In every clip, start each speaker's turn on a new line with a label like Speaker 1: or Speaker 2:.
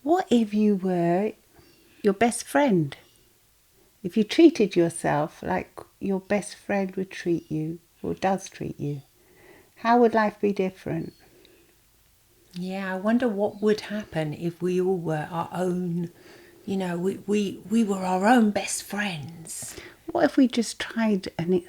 Speaker 1: what if you were your best friend? If you treated yourself like your best friend would treat you, or does treat you, how would life be different?
Speaker 2: Yeah, I wonder what would happen if we all were our own, we were our own best friends.
Speaker 1: What if we just tried not a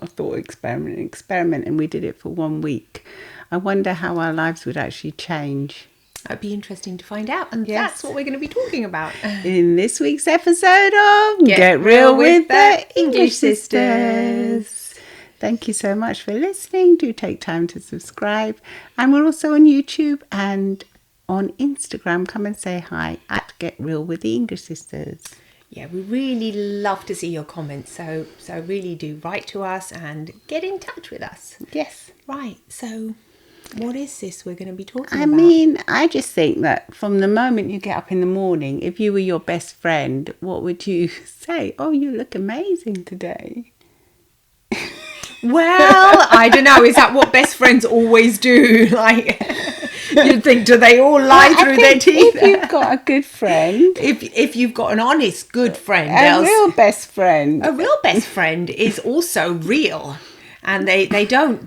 Speaker 1: thought experiment, and we did it for 1 week? I wonder how our lives would actually change.
Speaker 2: That'd be interesting to find out, and
Speaker 1: Yes.
Speaker 2: that's what we're going to be talking about.
Speaker 1: In this week's episode of Get Real with the English Sisters. Thank you so much for listening. Do take time to subscribe. And we're also on YouTube and on Instagram. Come and say hi at Get Real with the English Sisters.
Speaker 2: Yeah, we really love to see your comments. So really do write to us and get in touch with us.
Speaker 1: Yes.
Speaker 2: Right, so what is this we're going to be talking
Speaker 1: I
Speaker 2: about?
Speaker 1: mean, I just think that from the moment you get up in the morning, if you were your best friend, what would you say? Oh, you look amazing today.
Speaker 2: Well, I don't know. Is that what best friends always do? Like, you'd think, do they all lie through their teeth?
Speaker 1: If you've got a good friend,
Speaker 2: If you've got an honest, good friend,
Speaker 1: a real best friend,
Speaker 2: is also real, and they don't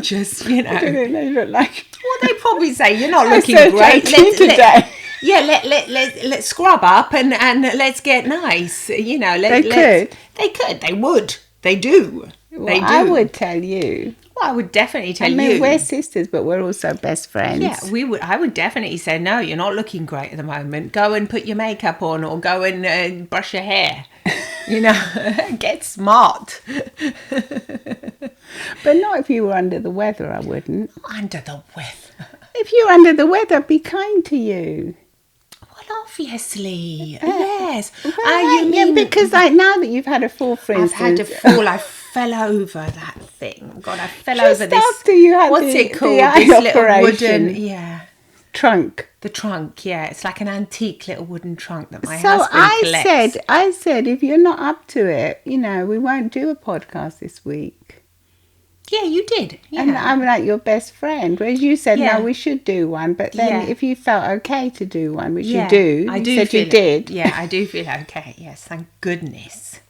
Speaker 2: just
Speaker 1: I don't know, they look like.
Speaker 2: Well, they probably say you're not looking
Speaker 1: so
Speaker 2: great.
Speaker 1: today.
Speaker 2: Let's scrub up and let's get nice. They would, they do.
Speaker 1: Well, I would tell you.
Speaker 2: Well, I would definitely tell you.
Speaker 1: I mean, we're sisters, but we're also best friends.
Speaker 2: Yeah, I would definitely say, no, you're not looking great at the moment. Go and put your makeup on, or go and brush your hair. Get smart.
Speaker 1: But not if you were under the weather, I wouldn't.
Speaker 2: Under the weather.
Speaker 1: If you're under the weather, be kind to you.
Speaker 2: Well, obviously. Yes.
Speaker 1: Well, because like now that you've had a fall, for instance.
Speaker 2: I've had a fall. I fell over that thing. God, I fell
Speaker 1: Just
Speaker 2: over this.
Speaker 1: after you had
Speaker 2: what's
Speaker 1: the,
Speaker 2: it called?
Speaker 1: The eye
Speaker 2: this little
Speaker 1: operation.
Speaker 2: wooden,
Speaker 1: trunk.
Speaker 2: The trunk, yeah. It's like an antique little wooden trunk that my
Speaker 1: So
Speaker 2: husband collects.
Speaker 1: I said, if you're not up to it, we won't do a podcast this week.
Speaker 2: Yeah, you did. Yeah.
Speaker 1: And I'm like your best friend. Whereas you said,
Speaker 2: Yeah.
Speaker 1: no, we should do one. But then if you felt okay to do one, which
Speaker 2: Yeah,
Speaker 1: you do,
Speaker 2: I
Speaker 1: you
Speaker 2: do
Speaker 1: said
Speaker 2: feel
Speaker 1: you did.
Speaker 2: Yeah, I do feel okay. Yes, thank goodness.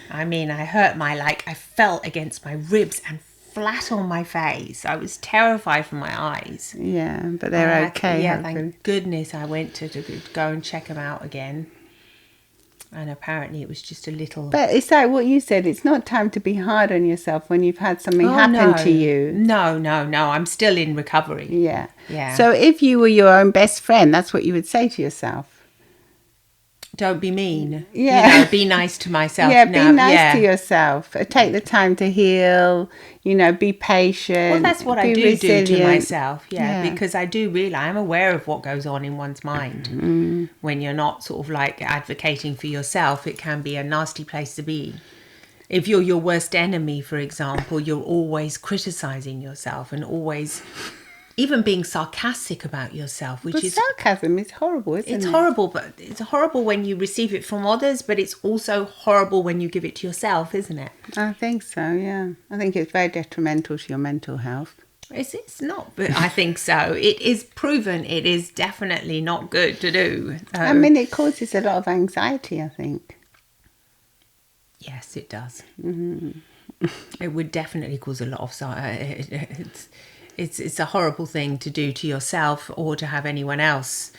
Speaker 2: I mean, I hurt I fell against my ribs and flat on my face. I was terrified for my eyes.
Speaker 1: Yeah, but they're okay.
Speaker 2: Yeah,
Speaker 1: hopefully.
Speaker 2: thank goodness I went to go and check them out again. And apparently it was just a little...
Speaker 1: But it's like what you said, it's not time to be hard on yourself when you've had something happen to you.
Speaker 2: No, I'm still in recovery.
Speaker 1: Yeah.
Speaker 2: Yeah.
Speaker 1: So if you were your own best friend, that's what you would say to yourself.
Speaker 2: Don't be mean.
Speaker 1: Yeah.
Speaker 2: Be nice to myself.
Speaker 1: Yeah, be nice to yourself. Take the time to heal, be patient.
Speaker 2: Well, that's what I do
Speaker 1: resilient.
Speaker 2: to myself, because I do realise, I'm aware of what goes on in one's mind. When you're not sort of like advocating for yourself, it can be a nasty place to be. If you're your worst enemy, for example, you're always criticising yourself and always... even being sarcastic about yourself, which is...
Speaker 1: sarcasm is horrible, isn't it?
Speaker 2: It's horrible, but it's horrible when you receive it from others, but it's also horrible when you give it to yourself, isn't it?
Speaker 1: I think so, yeah. I think it's very detrimental to your mental health.
Speaker 2: It's not, but I think so. It is proven it is definitely not good to do.
Speaker 1: I mean, it causes a lot of anxiety, I think.
Speaker 2: Yes, it does. Mm-hmm. It would definitely cause a lot of... It's a horrible thing to do to yourself or to have anyone else,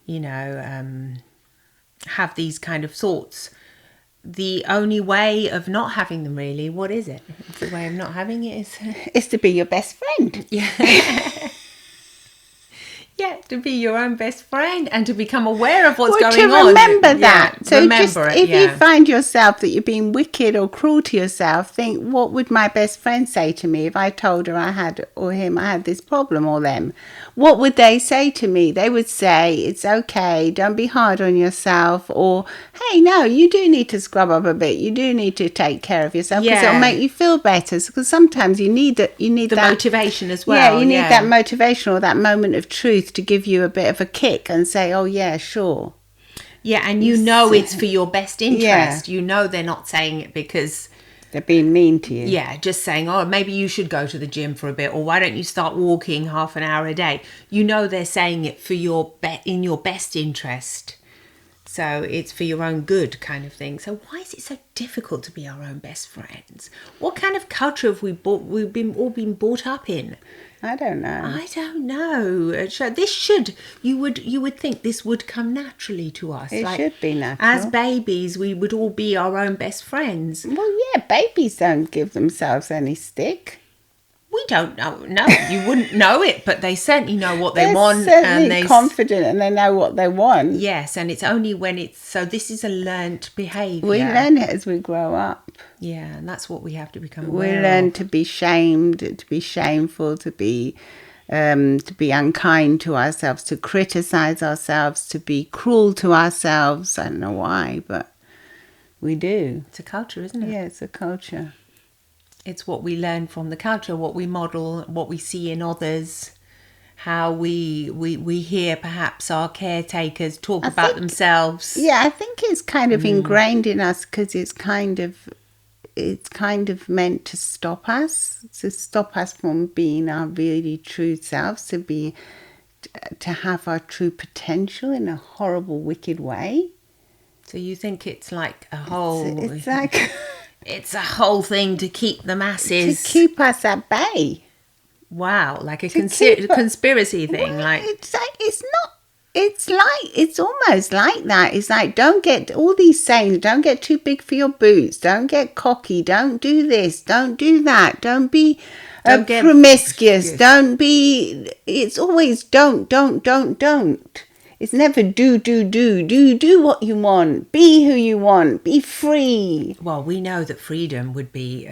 Speaker 2: have these kind of thoughts. The only way of not having them, really, what is it? The way of not having it is...
Speaker 1: It's to be your best friend.
Speaker 2: Yeah. Yeah, to be your own best friend and to become aware of what's going on.
Speaker 1: To remember that.
Speaker 2: Yeah,
Speaker 1: so
Speaker 2: remember
Speaker 1: if you find yourself that you're being wicked or cruel to yourself, think, what would my best friend say to me if I told her I had this problem, or them? What would they say to me? They would say, it's okay, don't be hard on yourself, or, hey, no, you do need to scrub up a bit. You do need to take care of yourself because it'll make you feel better. Because sometimes you need that
Speaker 2: motivation as well.
Speaker 1: Yeah, you need that motivation or that moment of truth to give you a bit of a kick and say, oh yeah, sure.
Speaker 2: Yeah, and it's for your best interest. Yeah. They're not saying it because
Speaker 1: They're being mean to you.
Speaker 2: Yeah, just saying, oh, maybe you should go to the gym for a bit, or why don't you start walking half an hour a day? You know they're saying it for in your best interest. So it's for your own good kind of thing. So why is it so difficult to be our own best friends? What kind of culture have we've been brought up in?
Speaker 1: I don't know.
Speaker 2: I don't know. So this should, you would think this would come naturally to us.
Speaker 1: It should be natural.
Speaker 2: As babies, we would all be our own best friends.
Speaker 1: Well, yeah, babies don't give themselves any stick.
Speaker 2: We don't know. No, you wouldn't know it, but they certainly know what they want.
Speaker 1: They're certainly confident and they know what they want.
Speaker 2: Yes, and it's only when it's... So this is a learnt behaviour.
Speaker 1: We learn it as we grow up.
Speaker 2: Yeah, and that's what we have to become aware of.
Speaker 1: We learn to be shamed, to be shameful, to be unkind to ourselves, to criticise ourselves, to be cruel to ourselves. I don't know why, but we do.
Speaker 2: It's a culture, isn't it?
Speaker 1: Yeah, it's a culture.
Speaker 2: It's what we learn from the culture, what we model, what we see in others, how we hear perhaps our caretakers talk about themselves.
Speaker 1: Yeah, I think it's kind of ingrained in us because it's kind of meant to stop us from being our really true selves, to have our true potential in a horrible, wicked way.
Speaker 2: So you think it's like a whole...
Speaker 1: It's like...
Speaker 2: It's a whole thing to keep the masses...
Speaker 1: To keep us at bay.
Speaker 2: Wow, like a conspiracy thing.
Speaker 1: Well,
Speaker 2: like
Speaker 1: it's almost like that. It's like, don't get all these sayings, don't get too big for your boots, don't get cocky, don't do this, don't do that, don't be promiscuous, don't be... It's always don't. It's never do what you want, be who you want, be free.
Speaker 2: Well, we know that freedom would be,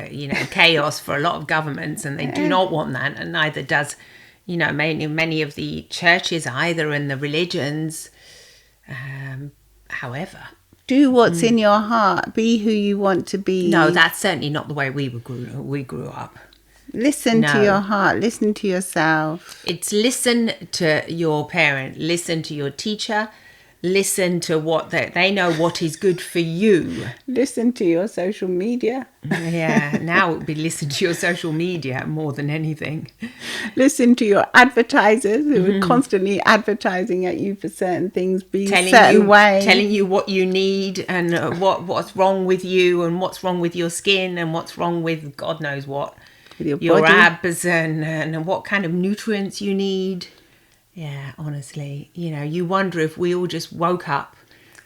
Speaker 2: chaos for a lot of governments, and they do not want that, and neither does, many of the churches either, and the religions. However,
Speaker 1: do what's in your heart, be who you want to be.
Speaker 2: No, that's certainly not the way we grew up.
Speaker 1: Listen to your heart. Listen to yourself.
Speaker 2: It's listen to your parent. Listen to your teacher. Listen to what they know what is good for you.
Speaker 1: Listen to your social media.
Speaker 2: Yeah, now it would be listen to your social media more than anything.
Speaker 1: Listen to your advertisers who are constantly advertising at you for certain things, be a certain way.
Speaker 2: Telling you what you need and what's wrong with you and what's wrong with your skin and what's wrong with God knows what.
Speaker 1: With
Speaker 2: your abs and what kind of nutrients you need. Yeah, honestly, you wonder if we all just woke up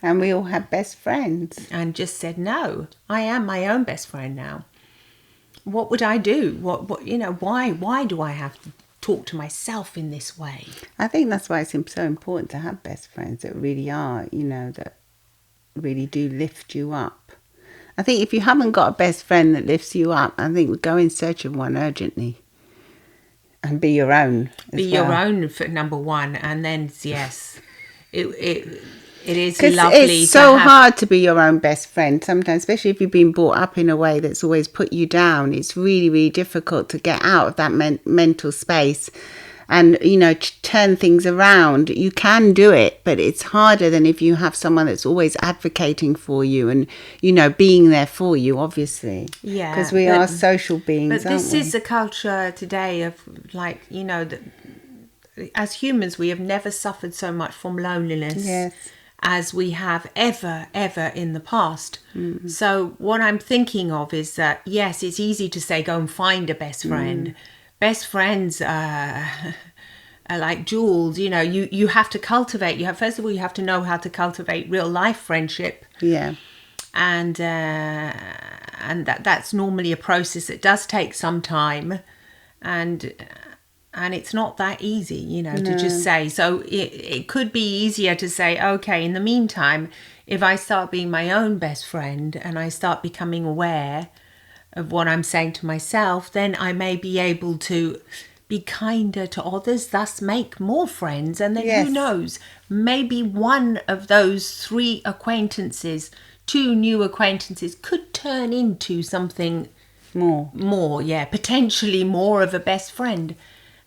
Speaker 1: and we all had best friends
Speaker 2: and just said, no, I am my own best friend now. What would I do? Why do I have to talk to myself in this way?
Speaker 1: I think that's why it's so important to have best friends that really are, that really do lift you up. I think if you haven't got a best friend that lifts you up, I think go in search of one urgently. And be your own.
Speaker 2: Your own for number one, and then yes, it is lovely.
Speaker 1: It's so hard to be your own best friend sometimes, especially if you've been brought up in a way that's always put you down. It's really, really difficult to get out of that mental space and turn things around. You can do it, but it's harder than if you have someone that's always advocating for you and being there for you, obviously.
Speaker 2: Yeah,
Speaker 1: because we are social beings.
Speaker 2: But this is the culture today of that as humans we have never suffered so much from loneliness as we have ever in the past. So what I'm thinking of is that yes, it's easy to say go and find a best friend. Best friends are like jewels. You have to cultivate. First of all, you have to know how to cultivate real life friendship.
Speaker 1: Yeah,
Speaker 2: and that's normally a process that does take some time, and it's not that easy, to just say. So it could be easier to say, okay, in the meantime, if I start being my own best friend and I start becoming aware of what I'm saying to myself, then I may be able to be kinder to others, thus make more friends. And then who knows, maybe one of those 3 acquaintances, 2 new acquaintances could turn into something more, potentially more of a best friend.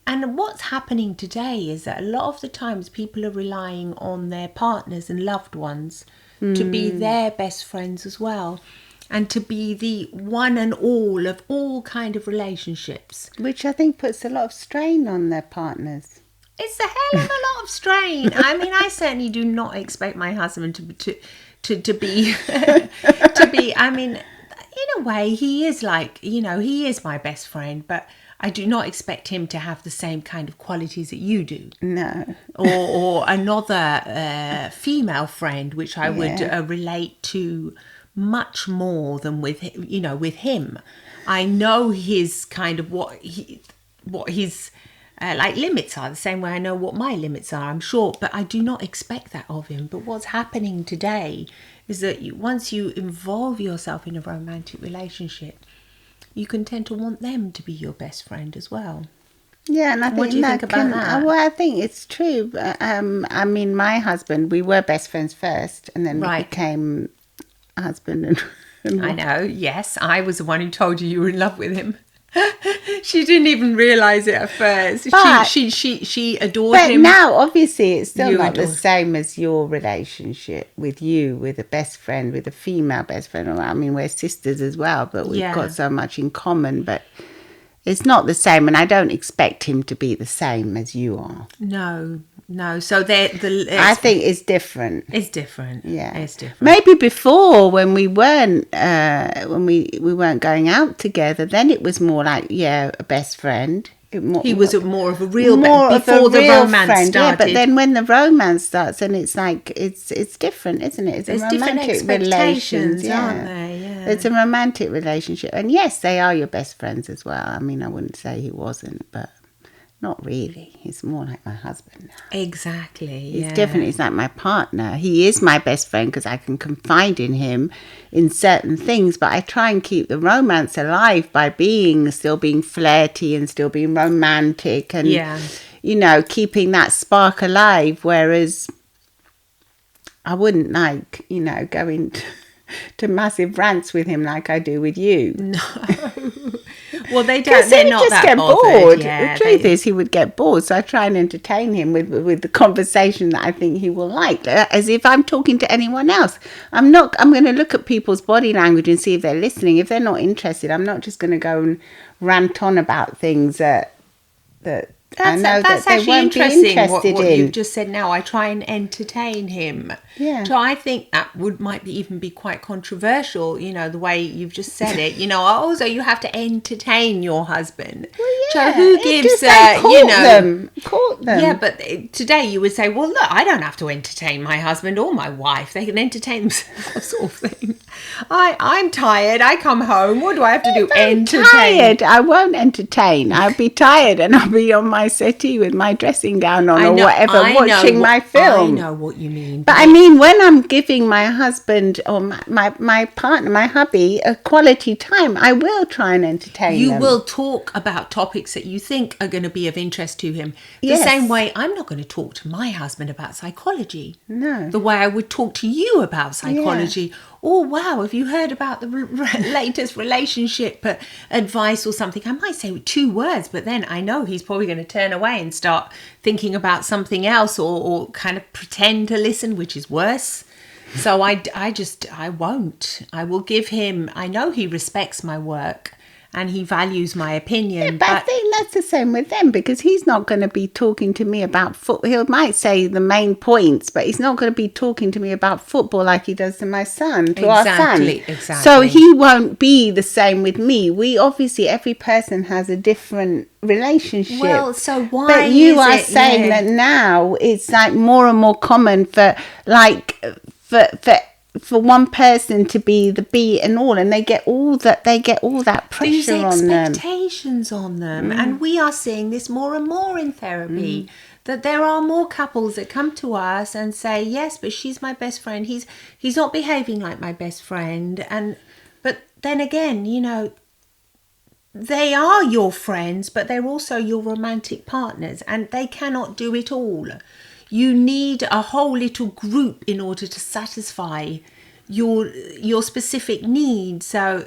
Speaker 2: And what's happening today is that a lot of the times people are relying on their partners and loved ones to be their best friends as well. and to be the one and all of all kind of relationships.
Speaker 1: Which I think puts a lot of strain on their partners.
Speaker 2: It's a hell of a lot of strain. I mean, I certainly do not expect my husband to be to be. I mean, in a way, he is like, he is my best friend, but I do not expect him to have the same kind of qualities that you do.
Speaker 1: No.
Speaker 2: Or another female friend, which I would relate to much more than with him. I know his kind of what his like limits are, the same way I know what my limits are, I'm sure, but I do not expect that of him. But what's happening today is that once you involve yourself in a romantic relationship, you can tend to want them to be your best friend as well.
Speaker 1: Yeah, and I think
Speaker 2: what do you think about that?
Speaker 1: Well, I think it's true. I mean, my husband, we were best friends first, and then we became husband and wife.
Speaker 2: I know, yes. I was the one who told you were in love with him. She didn't even realise it at first. But, she adored him.
Speaker 1: But now, obviously, it's still not the same as your relationship with you, with a best friend, with a female best friend. I mean, we're sisters as well, but we've got so much in common. But it's not the same, and I don't expect him to be the same as you are.
Speaker 2: No. So
Speaker 1: I think it's different.
Speaker 2: It's different.
Speaker 1: Yeah,
Speaker 2: it's different.
Speaker 1: Maybe before, when we weren't we weren't going out together, then it was more like a best friend.
Speaker 2: He was more of a real before the romance started.
Speaker 1: Yeah, but then when the romance starts, then it's like it's different, isn't it?
Speaker 2: There's different expectations, aren't there? Yeah.
Speaker 1: It's a romantic relationship, and yes, they are your best friends as well. I mean, I wouldn't say he wasn't, but not really. He's more like my husband now.
Speaker 2: Exactly.
Speaker 1: He's different. He's like my partner. He is my best friend because I can confide in him in certain things, but I try and keep the romance alive by still being flirty and still being romantic and, keeping that spark alive. Whereas I wouldn't go into massive rants with him like I do with you.
Speaker 2: No. Well, they're not that
Speaker 1: get
Speaker 2: bothered.
Speaker 1: Bored.
Speaker 2: Yeah,
Speaker 1: the truth is, he would get bored. So I try and entertain him with the conversation that I think he will like, as if I'm talking to anyone else. I'm going to look at people's body language and see if they're listening. If they're not interested, I'm not just going to go and rant on about things that I know that they won't be interested
Speaker 2: what
Speaker 1: in.
Speaker 2: You've just said now. I try and entertain him.
Speaker 1: Yeah.
Speaker 2: So I think that might even be quite controversial. The way you've just said it. Also you have to entertain your husband.
Speaker 1: Well, yeah.
Speaker 2: So who gives?
Speaker 1: Court them.
Speaker 2: Yeah, but today you would say, well, look, I don't have to entertain my husband or my wife. They can entertain themselves, sort of thing. I'm tired. I come home. What do I have to do? Entertain.
Speaker 1: Tired. I won't entertain. I'll be tired and I'll be on my settee with my dressing gown on or whatever, watching my film.
Speaker 2: I know what you mean.
Speaker 1: But I mean, when I'm giving my husband or my partner, my hubby, a quality time, I will try and entertain them.
Speaker 2: You will talk about topics that you think are going to be of interest to him. The same way I'm not going to talk to my husband about psychology.
Speaker 1: No.
Speaker 2: The way I would talk to you about psychology. Yeah. Oh, wow, have you heard about the latest relationship advice or something? I might say 2 words, but then I know he's probably going to turn away and start thinking about something else or kind of pretend to listen, which is worse. So I won't. I will give him, I know he respects my work and he values my opinion.
Speaker 1: Yeah, but I think that's the same with them because he's not going to be talking to me about football. He might say the main points, but he's not going to be talking to me about football like he does to my son, our son.
Speaker 2: Exactly.
Speaker 1: So he won't be the same with me. We obviously, every person has a different relationship.
Speaker 2: Well, so why
Speaker 1: But you are saying that now it's like more and more common for one person to be the be and all, and they get all that pressure on them.
Speaker 2: Expectations on them. And we are seeing this more and more in therapy, that there are more couples that come to us and say, yes, but she's my best friend, he's not behaving like my best friend, but then again, they are your friends, but they're also your romantic partners, and they cannot do it all. You need a whole little group in order to satisfy your specific needs. So,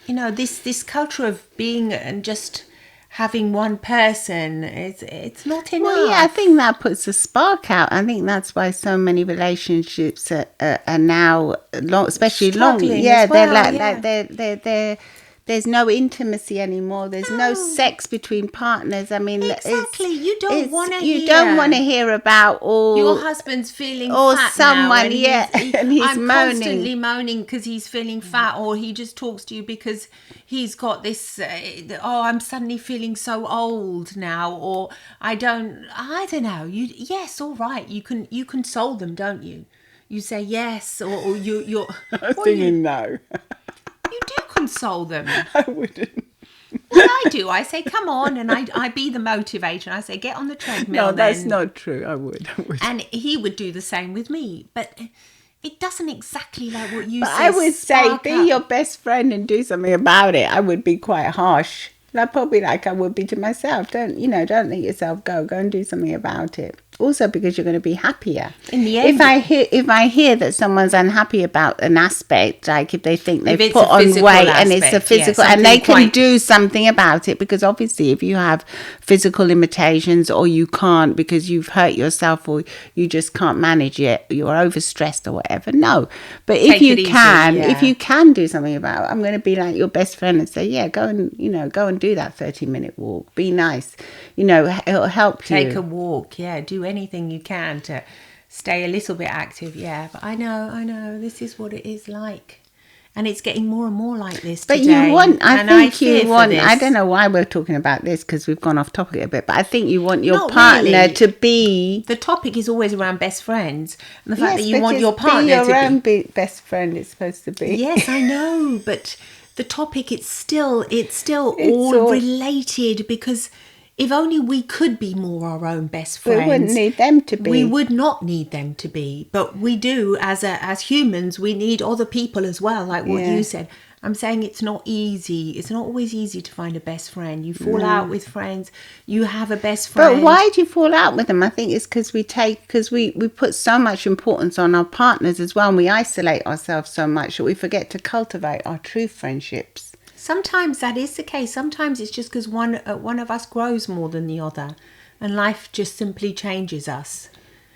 Speaker 2: this culture of being and just having one person, it's not enough.
Speaker 1: Well, yeah, I think that puts a spark out. I think that's why so many relationships are now long, especially long.
Speaker 2: Struggling
Speaker 1: Yeah,
Speaker 2: as well,
Speaker 1: they're there's no intimacy anymore. There's no sex between partners. I mean,
Speaker 2: Exactly. You don't want to hear.
Speaker 1: You don't want to hear about all
Speaker 2: your husband's feeling
Speaker 1: or
Speaker 2: fat
Speaker 1: someone,
Speaker 2: now,
Speaker 1: and he's
Speaker 2: I'm
Speaker 1: moaning.
Speaker 2: constantly moaning because he's feeling fat, or he just talks to you because he's got this. I'm suddenly feeling so old now, or I don't know. Yes, all right. You console them, don't you? You say yes, or you're.
Speaker 1: I was thinking no.
Speaker 2: You do console them.
Speaker 1: I wouldn't.
Speaker 2: Well, I do. I say, come on, and I be the motivator. I say, get on the treadmill.
Speaker 1: No, that's not true. I would.
Speaker 2: And he would do the same with me. But it doesn't exactly like what you say.
Speaker 1: I would say, be your best friend and do something about it. I would be quite harsh. Like, probably like I would be to myself. Don't let yourself go. Go and do something about it. Also, because you're going to be happier.
Speaker 2: In the end,
Speaker 1: if I hear that someone's unhappy about an aspect, like if they think they've put on weight and it's a physical, and they can do something about it, because obviously if you have physical limitations, or you can't because you've hurt yourself, or you just can't manage it, you're overstressed or whatever. No, but if you can do something about it, I'm going to be like your best friend and say, yeah, go and do that 30-minute walk. Be nice. It'll help you.
Speaker 2: Take a walk. Yeah, do anything you can to stay a little bit active. Yeah, but I know this is what it is like, and it's getting more and more like this
Speaker 1: but
Speaker 2: today.
Speaker 1: I don't know why we're talking about this, because we've gone off topic a bit, but I think you want your partner to be,
Speaker 2: the topic is always around best friends, and the fact that you want your partner
Speaker 1: your own best friend is supposed to be.
Speaker 2: Yes, I know, but the topic, it's still all related, because if only we could be more our own best friends.
Speaker 1: We wouldn't need them to be.
Speaker 2: We would not need them to be. But we do, as humans, we need other people as well, like what you said. I'm saying it's not easy. It's not always easy to find a best friend. You fall out with friends. You have a best friend.
Speaker 1: But why do you fall out with them? I think it's because we put so much importance on our partners as well, and we isolate ourselves so much that we forget to cultivate our true friendships.
Speaker 2: Sometimes that is the case. Sometimes it's just because one of us grows more than the other, and life just simply changes us.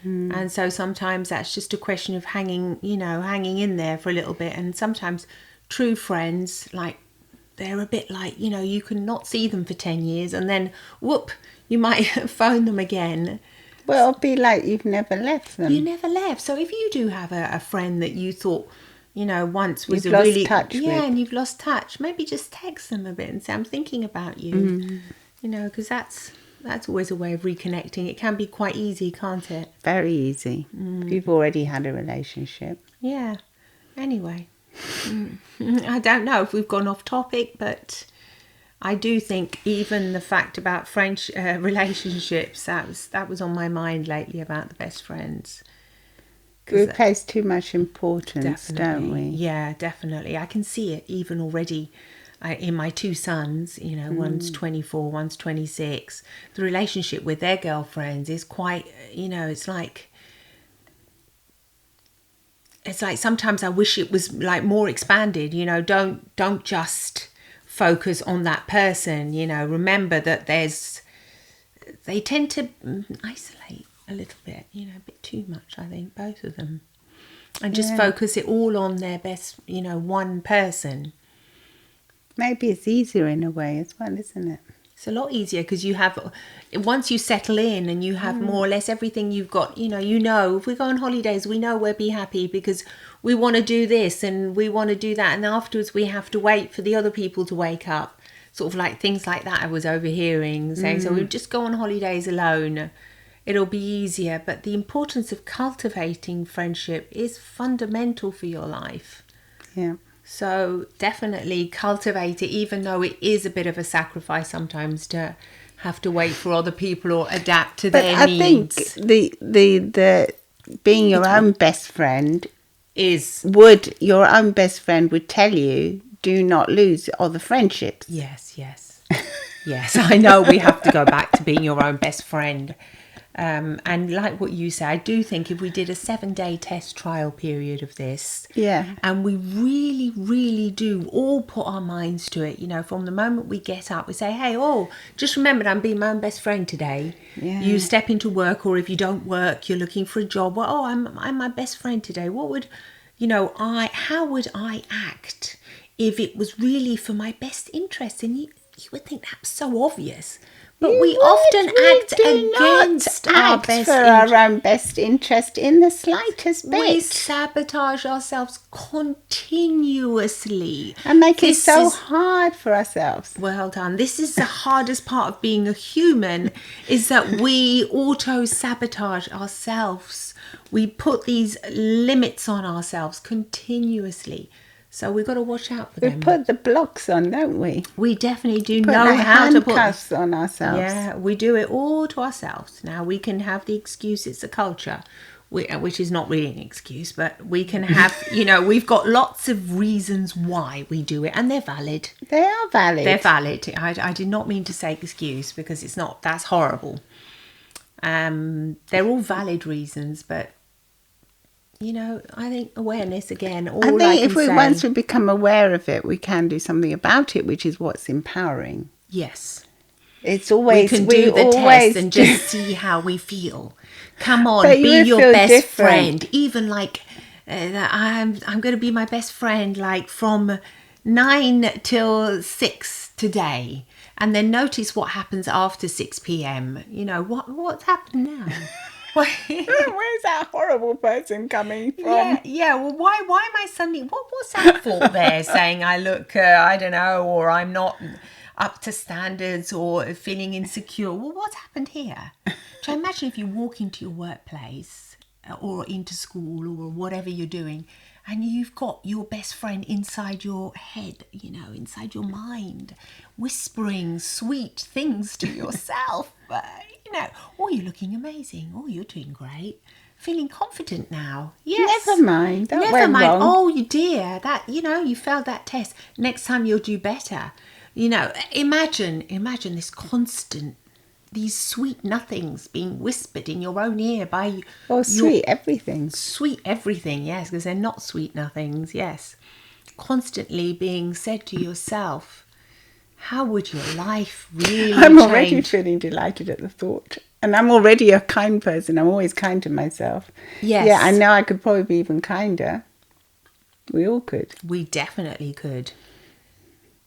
Speaker 2: And so sometimes that's just a question of hanging in there for a little bit. And sometimes true friends, like, they're a bit like, you can not see them for 10 years, and then whoop, you might phone them again.
Speaker 1: Well, it'll be like you've never left them.
Speaker 2: You never left. So if you do have a friend that you thought, once was and you've lost touch, maybe just text them a bit and say, I'm thinking about you. Because that's always a way of reconnecting. It can be quite easy, can't it?
Speaker 1: Very easy. You've already had a relationship.
Speaker 2: Yeah. Anyway, I don't know if we've gone off topic, but I do think even the fact about French relationships, that was on my mind lately, about the best friends.
Speaker 1: We place too much importance, don't we?
Speaker 2: Yeah, definitely. I can see it even already in my two sons. One's 24, one's 26. The relationship with their girlfriends is quite, it's like sometimes I wish it was like more expanded. Don't just focus on that person. Remember that they tend to isolate a little bit, a bit too much, I think, both of them. And just focus it all on their best, one person.
Speaker 1: Maybe it's easier in a way as well, isn't it?
Speaker 2: It's a lot easier because once you settle in and you have more or less everything you've got, if we go on holidays, we know we'll be happy because we want to do this and we want to do that. And afterwards we have to wait for the other people to wake up. Sort of like things like that I was overhearing, saying, so we just go on holidays alone. It'll be easier. But the importance of cultivating friendship is fundamental for your life.
Speaker 1: Yeah. So
Speaker 2: definitely cultivate it, even though it is a bit of a sacrifice sometimes to have to wait for other people or adapt to their needs.
Speaker 1: But I think the being your own best friend your own best friend would tell you, do not lose other friendships.
Speaker 2: Yes. Yes, I know we have to go back to being your own best friend. And like what you say, I do think if we did a 7-day test trial period of this, and we really, really do all put our minds to it, from the moment we get up, we say, hey, just remember that I'm being my own best friend today.
Speaker 1: Yeah.
Speaker 2: You step into work, or if you don't work, you're looking for a job. Well, I'm my best friend today. What would, how would I act if it was really for my best interest? And you would think that's so obvious. But we often act against our best
Speaker 1: our own best interest in the slightest bit.
Speaker 2: We sabotage ourselves continuously.
Speaker 1: And make it so hard for ourselves.
Speaker 2: Well done. This is the hardest part of being a human, is that we auto-sabotage ourselves. We put these limits on ourselves continuously. So we've got to watch out for them.
Speaker 1: We put the blocks on, don't we?
Speaker 2: We definitely do know how to put
Speaker 1: handcuffs on ourselves.
Speaker 2: Yeah, we do it all to ourselves. Now we can have the excuse it's a culture, which is not really an excuse, but we can have, we've got lots of reasons why we do it, and they're valid.
Speaker 1: They are valid.
Speaker 2: They're valid. I did not mean to say excuse, because it's not. That's horrible. They're all valid reasons, but. I think awareness again.
Speaker 1: Once we become aware of it, we can do something about it, which is what's empowering.
Speaker 2: Yes.
Speaker 1: It's always
Speaker 2: we can do the test and just see how we feel. Come on, be your best friend. Even like I'm going to be my best friend, like from 9 till 6 today, and then notice what happens after 6 p.m. What's happened now.
Speaker 1: Where's that horrible person coming from?
Speaker 2: Yeah. Well, why am I suddenly? What's that thought there saying I look, I don't know, or I'm not up to standards, or feeling insecure? Well, what's happened here? So imagine if you walk into your workplace or into school or whatever you're doing, and you've got your best friend inside your head, inside your mind, whispering sweet things to yourself. You're looking amazing. Oh, you're doing great. Feeling confident now. Yes.
Speaker 1: Never mind.
Speaker 2: Never mind. Wrong. Oh, you dear. That, you failed that test. Next time you'll do better. Imagine this constant, these sweet nothings being whispered in your own ear by
Speaker 1: sweet everything.
Speaker 2: Sweet everything, yes, because they're not sweet nothings, yes. Constantly being said to yourself. How would your life really
Speaker 1: I'm already feeling delighted at the thought. And I'm already a kind person. I'm always kind to myself.
Speaker 2: Yes.
Speaker 1: Yeah, I know I could probably be even kinder. We all could.
Speaker 2: We definitely could.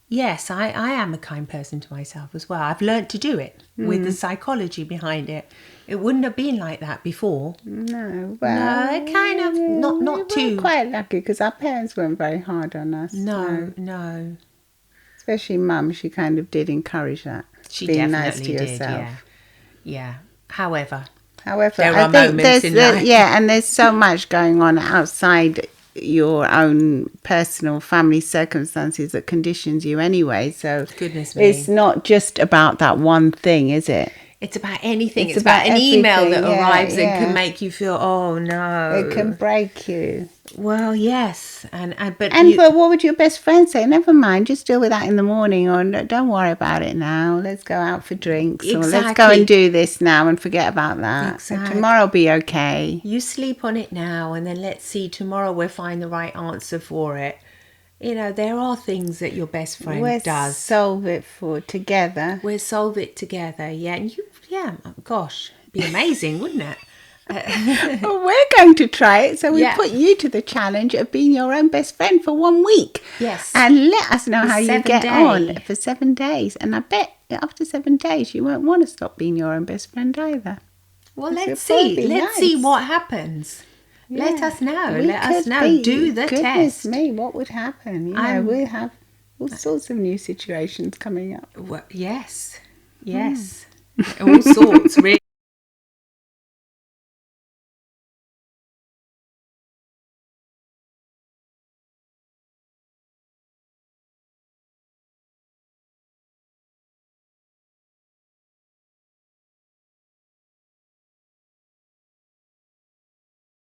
Speaker 2: Yes, I am a kind person to myself as well. I've learnt to do it with the psychology behind it. It wouldn't have been like that before.
Speaker 1: No, well...
Speaker 2: No, kind of, not too...
Speaker 1: We were quite lucky because our parents weren't very hard on us.
Speaker 2: No.
Speaker 1: Especially Mum, she kind of did encourage that.
Speaker 2: She
Speaker 1: being
Speaker 2: definitely
Speaker 1: nice to yourself.
Speaker 2: did, yeah. However,
Speaker 1: there
Speaker 2: are moments in life.
Speaker 1: Yeah, and there's so much going on outside your own personal family circumstances that conditions you anyway. So
Speaker 2: goodness me,
Speaker 1: it's not just about that one thing, is it?
Speaker 2: It's about anything. It's about an email that arrives and can make you feel, oh no.
Speaker 1: It can break you.
Speaker 2: Well, yes. But
Speaker 1: what would your best friend say? Never mind, just deal with that in the morning, or don't worry about it now. Let's go out for drinks. Or let's go and do this now and forget about that.
Speaker 2: Exactly.
Speaker 1: Tomorrow will be okay.
Speaker 2: You sleep on it now, and then let's see, tomorrow we'll find the right answer for it. There are things that your best friend does.
Speaker 1: We'll solve it together.
Speaker 2: We'll solve it together, yeah. And gosh, it'd be amazing, wouldn't it?
Speaker 1: Well, we're going to try it, so we put you to the challenge of being your own best friend for 1 week.
Speaker 2: Yes.
Speaker 1: And let us know how you get on for 7 days. And I bet after 7 days you won't want to stop being your own best friend either.
Speaker 2: Well, let's see. Let's see what happens. Yeah. Let us know. Let us know. Do the test.
Speaker 1: Goodness me, what would happen? We'll have all sorts of new situations coming up.
Speaker 2: Well, yes. All sorts, really.